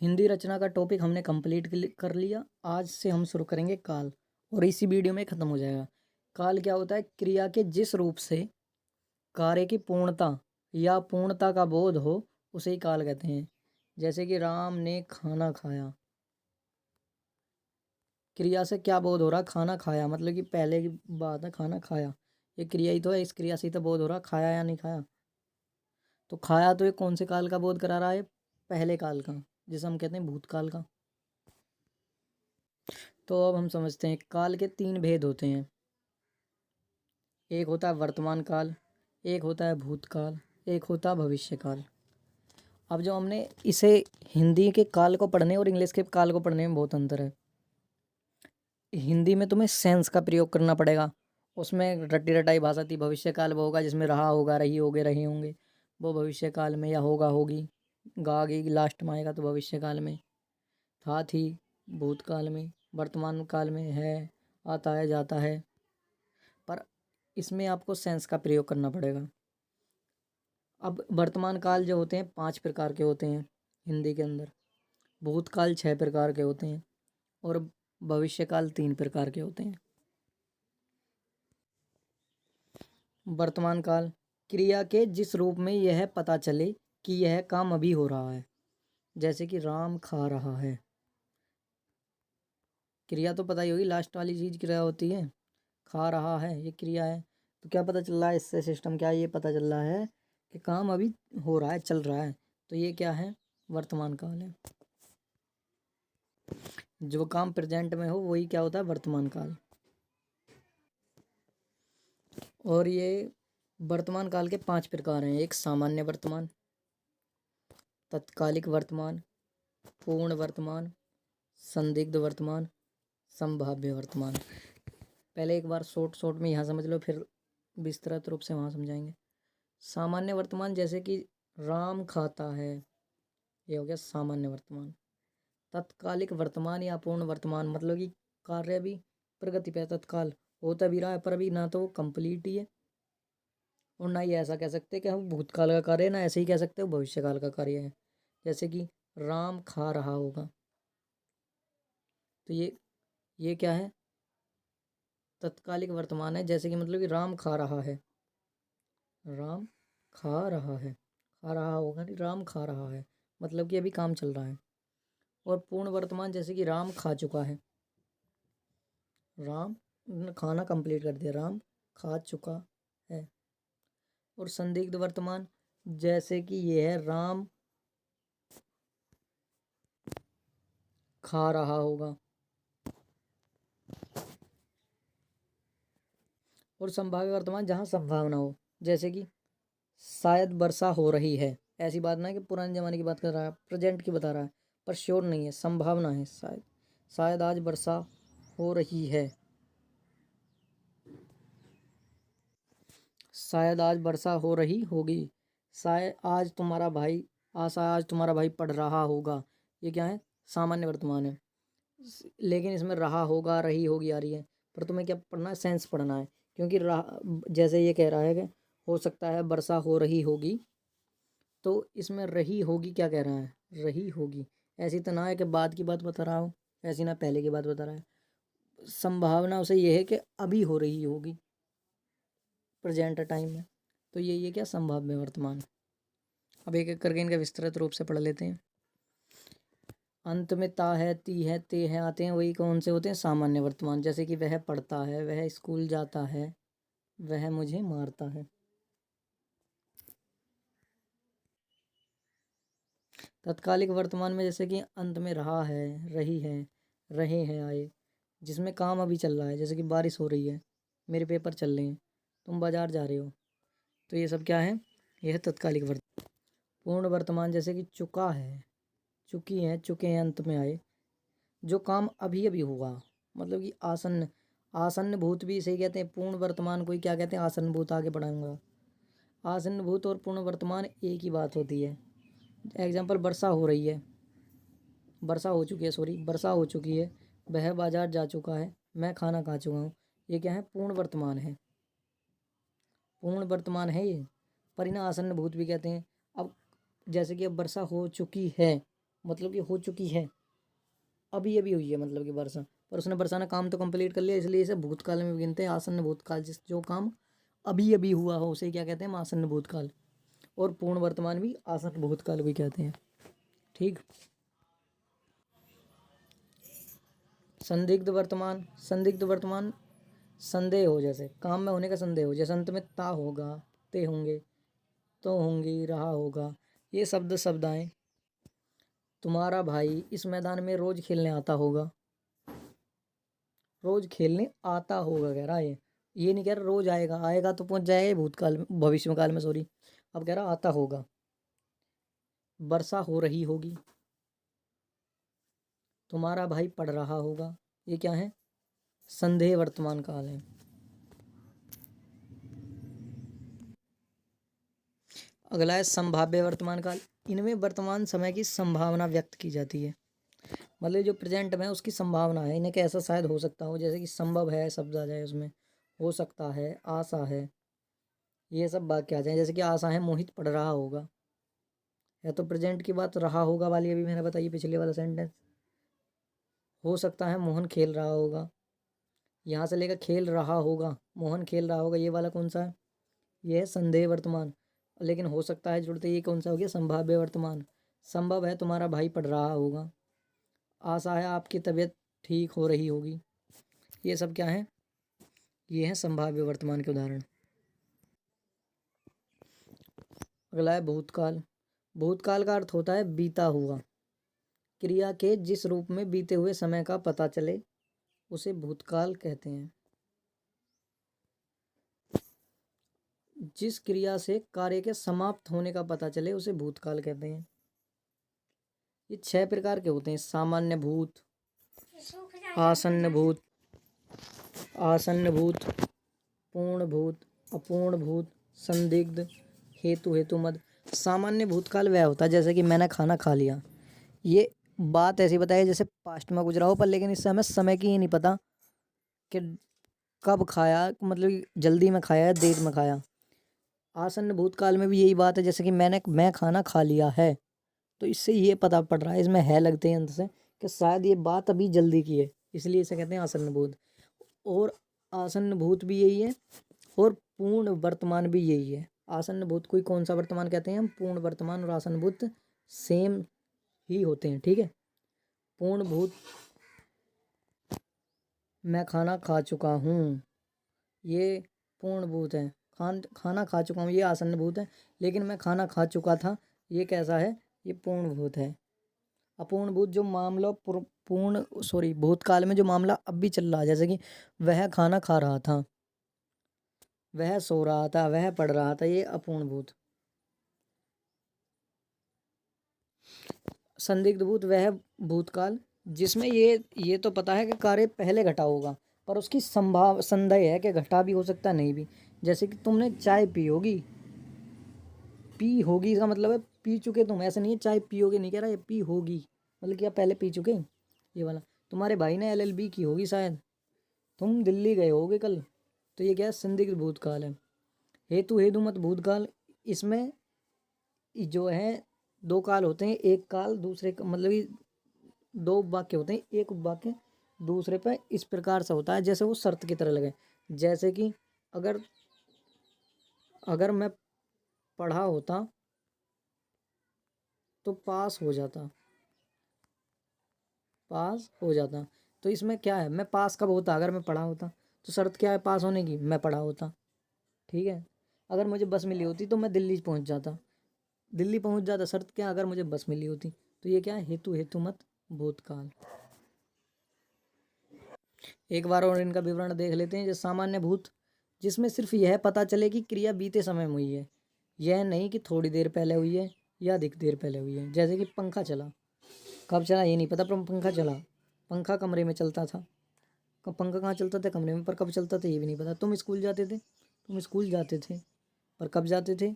हिंदी रचना का टॉपिक हमने कंप्लीट कर लिया। आज से हम शुरू करेंगे काल, और इसी वीडियो में ख़त्म हो जाएगा। काल क्या होता है? क्रिया के जिस रूप से कार्य की पूर्णता या पूर्णता का बोध हो उसे ही काल कहते हैं। जैसे कि राम ने खाना खाया, क्रिया से क्या बोध हो रहा? खाना खाया, मतलब कि पहले की बात है, खाना खाया, ये क्रिया ही तो है। इस क्रिया से ही तो बोध हो रहा, खाया या नहीं खाया। तो खाया तो ये कौन से काल का बोध करा रहा है? पहले काल का, जिसे हम कहते हैं भूतकाल का। तो अब हम समझते हैं काल के तीन भेद होते हैं। एक होता है वर्तमान काल, एक होता है भूतकाल, एक होता है भविष्य काल। अब जो हमने इसे हिंदी के काल को पढ़ने और इंग्लिश के काल को पढ़ने में बहुत अंतर है। हिंदी में तुम्हें सेंस का प्रयोग करना पड़ेगा, उसमें रट्टी रटाई भाषा थी। भविष्य काल वो होगा जिसमें रहा होगा, रही होगे, रहे होंगे, वो भविष्य काल में। या होगा, होगी, गागी लास्ट में आएगा तो भविष्य काल में। था, थी भूतकाल में। वर्तमान काल में है, आता है, जाता है। पर इसमें आपको सेंस का प्रयोग करना पड़ेगा। अब वर्तमान काल जो होते हैं 5 प्रकार के होते हैं हिंदी के अंदर। भूतकाल 6 प्रकार के होते हैं और भविष्य काल 3 प्रकार के होते हैं। वर्तमान काल क्रिया के जिस रूप में यह पता चले कि यह काम अभी हो रहा है। जैसे कि राम खा रहा है, क्रिया तो पता ही होगी, लास्ट वाली चीज क्रिया होती है। खा रहा है ये क्रिया है। तो क्या पता चल रहा है इससे? सिस्टम क्या है? ये पता चल रहा है कि काम अभी हो रहा है, चल रहा है। तो ये क्या है? वर्तमान काल है। जो काम प्रेजेंट में हो वही क्या होता है? वर्तमान काल। और ये वर्तमान काल के 5 प्रकार हैं। एक सामान्य वर्तमान, तत्कालिक वर्तमान, पूर्ण वर्तमान, संदिग्ध वर्तमान, संभाव्य वर्तमान। पहले एक बार शॉर्ट में यहाँ समझ लो, फिर विस्तृत रूप से वहाँ समझाएंगे। सामान्य वर्तमान जैसे कि राम खाता है, ये हो गया सामान्य वर्तमान। तत्कालिक वर्तमान या पूर्ण वर्तमान मतलब कि कार्य भी प्रगति पे तत्काल होता भी रहा है, पर अभी ना तो वो कंप्लीट ही है और ना ही ऐसा कह सकते कि हम भूतकाल का कार्य है, ना ऐसे ही कह सकते हो भविष्य काल का कार्य है। जैसे कि राम खा रहा होगा, तो ये क्या है? तत्कालिक वर्तमान है। जैसे कि मतलब कि राम खा रहा है, राम खा रहा है, खा रहा होगा नहीं, राम खा रहा है, मतलब कि अभी काम चल रहा है। और पूर्ण वर्तमान जैसे कि राम खा चुका है, राम खाना कंप्लीट कर दिया, राम खा चुका है। और संदिग्ध वर्तमान जैसे कि ये है राम खा रहा होगा। और संभाव्य वर्तमान जहाँ संभावना हो, जैसे कि शायद वर्षा हो रही है। ऐसी बात ना है कि पुराने ज़माने की बात कर रहा है, प्रेजेंट की बता रहा है, पर श्योर नहीं है, संभावना है। शायद, शायद आज वर्षा हो रही है, शायद आज वर्षा हो रही होगी। शायद आज तुम्हारा भाई, आशा आज तुम्हारा भाई पढ़ रहा होगा। ये क्या है? सामान्य वर्तमान है। लेकिन इसमें रहा होगा, रही होगी आ रही है, पर तुम्हें क्या पढ़ना है? सेंस पढ़ना है। क्योंकि जैसे ये कह रहा है कि हो सकता है वर्षा हो रही होगी, तो इसमें रही होगी क्या कह रहा है? रही होगी। ऐसी तो ना है कि बाद की बात बता रहा हो, ऐसी ना पहले की बात बता रहा है। संभावना उसे ये है कि अभी हो रही होगी, प्रेजेंट टाइम में। तो ये क्या? संभाव्य वर्तमान। अब एक एक करके इनका विस्तृत रूप से पढ़ लेते हैं। अंत में ता है, ती है, ते है आते हैं, वही कौन से होते हैं? सामान्य वर्तमान। जैसे कि वह पढ़ता है, वह स्कूल जाता है, वह मुझे मारता है। तत्कालिक वर्तमान में जैसे कि अंत में रहा है, रही है, रहे हैं आए, जिसमें काम अभी चल रहा है। जैसे कि बारिश हो रही है, मेरे पेपर चल रहे हैं, तुम बाजार जा रहे हो, तो ये सब क्या है? यह है तत्कालिक वर्तमान। पूर्ण वर्तमान जैसे कि चुका है, चुकी है, चुके हैं, अंत में आए, जो काम अभी अभी हुआ, मतलब कि आसन्न। आसन्न भूत भी सही कहते हैं। पूर्ण वर्तमान को ही क्या कहते हैं? आसन्न भूत। आगे बढ़ाऊंगा। आसन्न भूत और पूर्ण वर्तमान एक ही बात होती है। एग्जाम्पल, वर्षा हो रही है, वर्षा हो चुकी है, सॉरी, वर्षा हो चुकी है, वह बाजार जा चुका है, मैं खाना खा चुका हूँ। ये क्या है? पूर्ण वर्तमान है, पूर्ण वर्तमान है ये। पर इन्हें आसन्न भूत भी कहते हैं। अब जैसे कि अब वर्षा हो चुकी है, मतलब कि हो चुकी है, अभी अभी हुई है मतलब कि वर्षा, पर उसने बरसाना काम तो कंप्लीट कर लिया, इसलिए इसे भूतकाल में गिनते हैं। आसन्न भूतकाल, जिस जो काम अभी अभी हुआ हो उसे क्या कहते हैं, हम आसन्न भूतकाल। और पूर्ण वर्तमान भी आसन्न भूतकाल भी कहते हैं। ठीक। संदिग्ध वर्तमान, संदिग्ध वर्तमान संदेह हो, जैसे काम में होने का संदेह हो, जैसे अंत में ता होगा, ते होंगे, तो होंगी, रहा होगा, ये शब्द आए। तुम्हारा भाई इस मैदान में रोज खेलने आता होगा, रोज खेलने आता होगा कह रहा है, ये नहीं कह रहा रोज आएगा, आएगा तो पहुंच जाएगा ये भूतकाल में, भविष्य में काल में, सॉरी। अब कह रहा आता होगा। वर्षा हो रही होगी, तुम्हारा भाई पढ़ रहा होगा, ये क्या है, संदेह वर्तमान काल है। अगला है संभाव्य वर्तमान काल। इनमें वर्तमान समय की संभावना व्यक्त की जाती है, मतलब जो प्रेजेंट में है उसकी संभावना है, इन्हें कैसा शायद हो सकता हो, जैसे कि संभव है शब्द आ जाए उसमें, हो सकता है, आशा है, ये सब वाक्य आ जाए। जैसे कि आशा है मोहित पढ़ रहा होगा, है तो प्रेजेंट की बात, रहा होगा वाली अभी मैंने बताई पिछले वाला सेंटेंस। हो सकता है मोहन खेल रहा होगा, यहाँ से लेकर खेल रहा होगा, मोहन खेल रहा होगा, ये वाला कौन सा है, ये है संदेह वर्तमान। लेकिन हो सकता है जुड़ते ये कौन सा हो गया, संभाव्य वर्तमान। संभव है तुम्हारा भाई पढ़ रहा होगा, आशा है आपकी तबीयत ठीक हो रही होगी, ये सब क्या है, ये है संभाव्य वर्तमान के उदाहरण। अगला है भूतकाल। भूतकाल का अर्थ होता है बीता हुआ, क्रिया के जिस रूप में बीते हुए समय का पता चले उसे भूतकाल कहते हैं। जिस क्रिया से कार्य के समाप्त होने का पता चले उसे भूतकाल कहते हैं। ये 6 प्रकार के होते हैं, सामान्य भूत, आसन्न भूत, आसन्न भूत, पूर्ण भूत, अपूर्ण भूत, संदिग्ध, हेतु, हेतु मद। सामान्य भूतकाल वह होता है जैसे कि मैंने खाना खा लिया, ये बात ऐसी बताई जैसे पास्ट में गुजरा हो, पर लेकिन इससे हमें समय की ही नहीं पता कि कब खाया, मतलब कि जल्दी में खाया या देर में खाया। आसन्न भूतकाल में भी यही बात है, जैसे कि मैं खाना खा लिया है, तो इससे ये पता पड़ रहा है, इसमें है लगते हैं अंत से कि शायद ये बात अभी जल्दी की है, इसलिए इसे कहते हैं आसन्न भूत। और आसन्न भूत भी यही है और पूर्ण वर्तमान भी यही है। आसन्न भूत कोई कौन सा वर्तमान कहते हैं हम, पूर्ण वर्तमान और आसन्न भूत सेम ही होते हैं। ठीक है। पूर्ण भूत, मैं खाना खा चुका हूँ, ये पूर्ण भूत है। खाना खा चुका हूँ ये आसन्न भूत है, लेकिन मैं खाना खा चुका था ये कैसा है, ये पूर्ण भूत है। अपूर्ण भूत जो मामला पूर्ण सॉरी भूतकाल में जो मामला अब भी चल रहा है, जैसे कि वह खाना खा रहा था, वह सो रहा था, वह पढ़ रहा था, ये अपूर्ण भूत। संदिग्ध भूत वह भूतकाल जिसमें ये तो पता है कि कार्य पहले घटा होगा, पर उसकी संदेह है कि घटा भी हो सकता नहीं भी। जैसे कि तुमने चाय पी होगी, पी होगी इसका मतलब है पी चुके तुम, ऐसा नहीं है चाय पियोगे नहीं कह रहा, ये पी होगी मतलब कि आप पहले पी चुके। ये वाला तुम्हारे भाई ने LLB की होगी शायद, तुम दिल्ली गए होगे कल, तो ये क्या है, संदिग्ध भूतकाल है। हेतु हेतु मत भूतकाल, इसमें जो है 2 काल होते हैं, एक काल दूसरे मतलब कि 2 वाक्य होते हैं, एक वाक्य दूसरे पे इस प्रकार से होता है जैसे वो शर्त की तरह लगे। जैसे कि अगर अगर मैं पढ़ा होता तो पास हो जाता, पास हो जाता। तो इसमें क्या है, मैं पास कब होता, अगर मैं पढ़ा होता, तो शर्त क्या है पास होने की, मैं पढ़ा होता। ठीक है। अगर मुझे बस मिली होती तो मैं दिल्ली पहुंच जाता, दिल्ली पहुंच जाता, शर्त क्या, अगर मुझे बस मिली होती। तो ये क्या है, हेतु हेतु मत भूतकाल। एक बार और इनका विवरण देख लेते हैं। जैसे सामान्य भूत, जिसमें सिर्फ यह पता चले कि क्रिया बीते समय में हुई है, यह नहीं कि थोड़ी देर पहले हुई है या अधिक देर पहले हुई है। जैसे कि पंखा चला, कब चला ये नहीं पता, पर पंखा चला, पंखा कमरे में चलता था, कब पंखा कहाँ चलता था, कमरे में, पर कब चलता था ये भी नहीं पता। तुम स्कूल जाते थे, तुम स्कूल जाते थे, पर कब जाते थे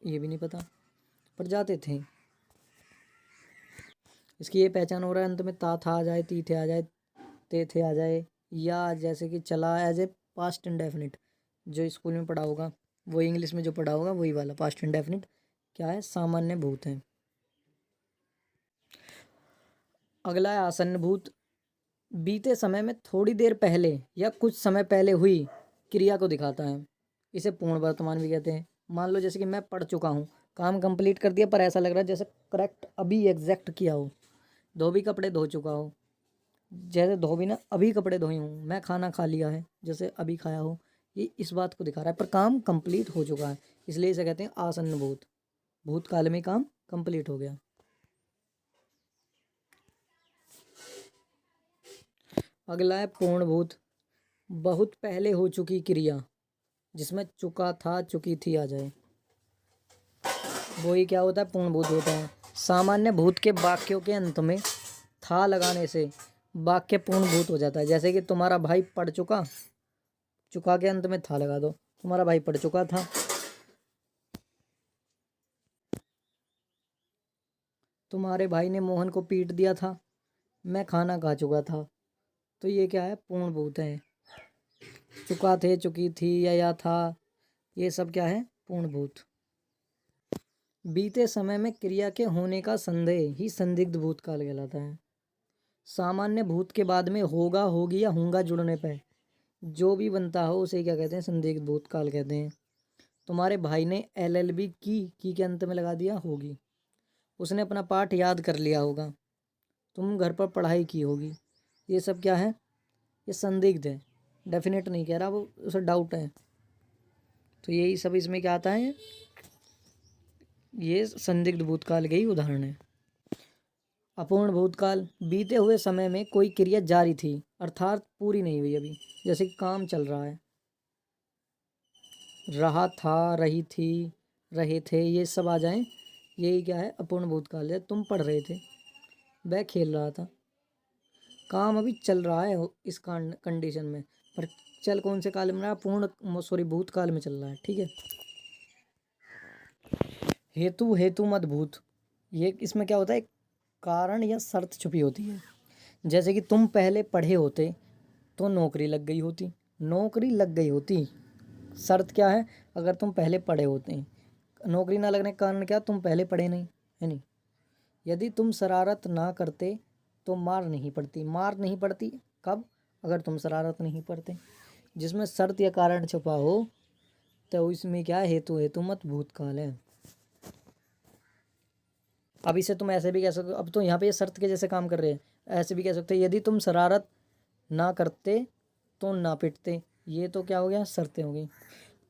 ये भी नहीं पता, पर जाते थे। इसकी ये पहचान हो रहा है अंत में ता था आ जाए, ती थे आ जाए, ते थे आ जाए, या जैसे कि चला एज ए पास्ट इंडेफिनिट, जो स्कूल में पढ़ा होगा, वो इंग्लिश में जो पढ़ा होगा वही वाला पास्ट इंडेफिनिट क्या है, सामान्य भूत है। अगला है आसन्न भूत। बीते समय में थोड़ी देर पहले या कुछ समय पहले हुई क्रिया को दिखाता है। इसे पूर्ण वर्तमान भी कहते हैं। मान लो जैसे कि मैं पढ़ चुका हूँ, काम कंप्लीट कर दिया, पर ऐसा लग रहा है जैसे करेक्ट अभी एग्जैक्ट किया हो। धोबी कपड़े धो चुका हो, जैसे धोबी ने अभी कपड़े धोए हूँ। मैं खाना खा लिया है, जैसे अभी खाया हो। ये इस बात को दिखा रहा है, पर काम कंप्लीट हो चुका है, इसलिए इसे कहते हैं आसन्न भूत। भूतकाल में काम कंप्लीट हो गया। अगला है पूर्ण भूत। बहुत पहले हो चुकी क्रिया, जिसमें चुका था चुकी थी आ जाए, वो ही क्या होता है? पूर्ण भूत होता है। सामान्य भूत के वाक्यों के अंत में था लगाने से वाक्य पूर्ण भूत हो जाता है। जैसे कि तुम्हारा भाई पढ़ चुका, चुका के अंत में था लगा दो, तुम्हारा भाई पढ़ चुका था। तुम्हारे भाई ने मोहन को पीट दिया था, मैं खाना खा चुका था। तो ये क्या है? पूर्ण भूत है। चुका थे, चुकी थी या था, ये सब क्या है? पूर्ण भूत। बीते समय में क्रिया के होने का संदेह ही संदिग्ध भूतकाल कहलाता है। सामान्य भूत के बाद में होगा, होगी या होगा जुड़ने पर जो भी बनता हो उसे क्या कहते हैं? संदिग्ध भूतकाल कहते हैं। तुम्हारे भाई ने LLB की के अंत में लगा दिया होगी। उसने अपना पाठ याद कर लिया होगा। तुम घर पर पढ़ाई की होगी। ये सब क्या है? ये संदिग्ध है, डेफिनेट नहीं कह रहा, वो उसे डाउट है। तो यही सब इसमें क्या आता है? ये संदिग्ध भूतकाल के ही उदाहरण है। अपूर्ण भूतकाल। बीते हुए समय में कोई क्रिया जारी थी, अर्थात पूरी नहीं हुई अभी। जैसे कि काम चल रहा है, रहा था, रही थी, रहे थे, ये सब आ जाएं, यही क्या है? अपूर्ण भूतकाल है। तुम पढ़ रहे थे, वह खेल रहा था, काम अभी चल रहा है इस कंडीशन में, पर चल कौन से काल में रहा? पूर्ण सॉरी भूतकाल में चल रहा है। ठीक है। हेतु हेतु मत भूत। ये इसमें क्या होता है? कारण या शर्त छुपी होती है। जैसे कि तुम पहले पढ़े होते तो नौकरी लग गई होती, नौकरी लग गई होती। शर्त क्या है? अगर तुम पहले पढ़े होते, नौकरी ना लगने का कारण क्या? तुम पहले पढ़े नहीं, है नहीं। यदि तुम शरारत ना करते तो मार नहीं पड़ती। मार नहीं पड़ती कब? अगर तुम शरारत नहीं करते। जिसमें शर्त या कारण छुपा हो तो इसमें क्या है? हेतु हेतु मत भूतकाल है। अब इसे तुम ऐसे भी कह सकते हो, अब तो यहाँ पे ये शर्त के जैसे काम कर रहे हैं, ऐसे भी कह सकते हैं यदि तुम शरारत ना करते तो ना पिटते। ये तो क्या हो गया? शर्तें हो गई।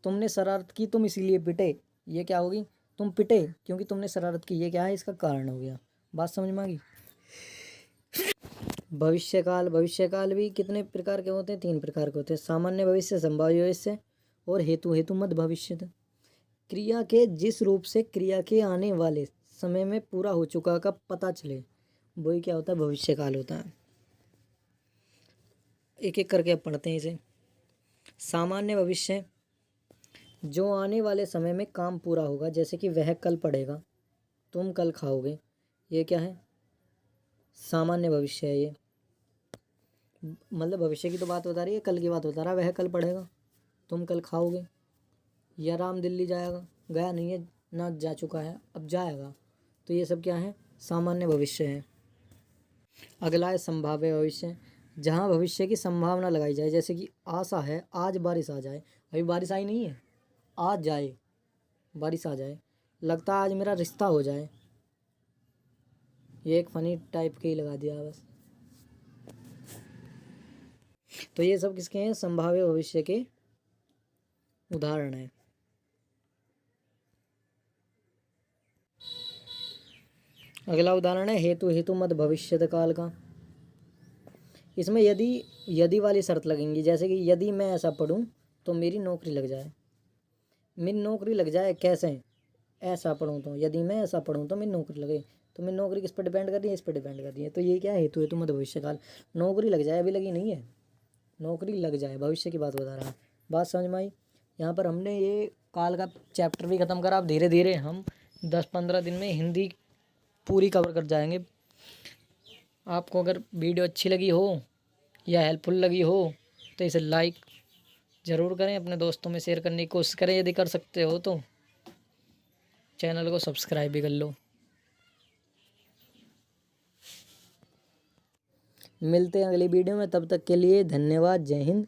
तुमने शरारत की, तुम इसीलिए पिटे, ये क्या होगी? तुम पिटे क्योंकि तुमने शरारत की, ये क्या है? इसका कारण हो गया। बात समझ में आ गई? भविष्यकाल। भविष्यकाल भी कितने प्रकार के होते हैं? 3 प्रकार के होते हैं। सामान्य भविष्य, संभाव्य भविष्य और हेतु हेतु मत भविष्य। क्रिया के जिस रूप से क्रिया के आने वाले समय में पूरा हो चुका का पता चले, वही क्या होता है? भविष्यकाल होता है। एक एक करके अब पढ़ते हैं इसे। सामान्य भविष्य, जो आने वाले समय में काम पूरा होगा, जैसे कि वह कल पढ़ेगा, तुम कल खाओगे, ये क्या है? सामान्य भविष्य है। ये मतलब भविष्य की तो बात बता रही है, कल की बात बता रहा है। वह कल पढ़ेगा, तुम कल खाओगे। या राम दिल्ली जाएगा, गया नहीं है ना, जा चुका है, अब जाएगा। तो ये सब क्या है? सामान्य भविष्य है। अगला है संभाव्य भविष्य, जहाँ भविष्य की संभावना लगाई जाए। जैसे कि आशा है आज बारिश आ जाए, अभी बारिश आई नहीं है, आज जाए, बारिश आ जाए। लगता है आज मेरा रिश्ता हो जाए, ये एक फनी टाइप के ही लगा दिया बस। तो ये सब किसके हैं? संभाव्य भविष्य के उदाहरण है। अगला उदाहरण है हेतु हेतु मत भविष्यत काल का। इसमें यदि वाली शर्त लगेंगी। जैसे कि यदि मैं ऐसा पढ़ूं तो मेरी नौकरी लग जाए। मेरी नौकरी लग जाए कैसे? ऐसा पढ़ूं तो, यदि मैं ऐसा पढ़ूं तो मेरी नौकरी लगे। तो मेरी नौकरी किस पर डिपेंड कर रही है? इस पर डिपेंड कर रही है। तो ये क्या है? हेतु हेतु मत भविष्यकाल। नौकरी लग जाए, अभी लगी नहीं है, नौकरी लग जाए, भविष्य की बात बता रहा है। बात समझ में आई? यहाँ पर हमने ये काल का चैप्टर भी ख़त्म करा। अब धीरे धीरे हम 10-15 दिन में हिंदी पूरी कवर कर जाएंगे। आपको अगर वीडियो अच्छी लगी हो या हेल्पफुल लगी हो तो इसे लाइक ज़रूर करें, अपने दोस्तों में शेयर करने की कोशिश करें। यदि कर सकते हो तो चैनल को सब्सक्राइब भी कर लो। मिलते हैं अगली वीडियो में, तब तक के लिए धन्यवाद। जय हिंद।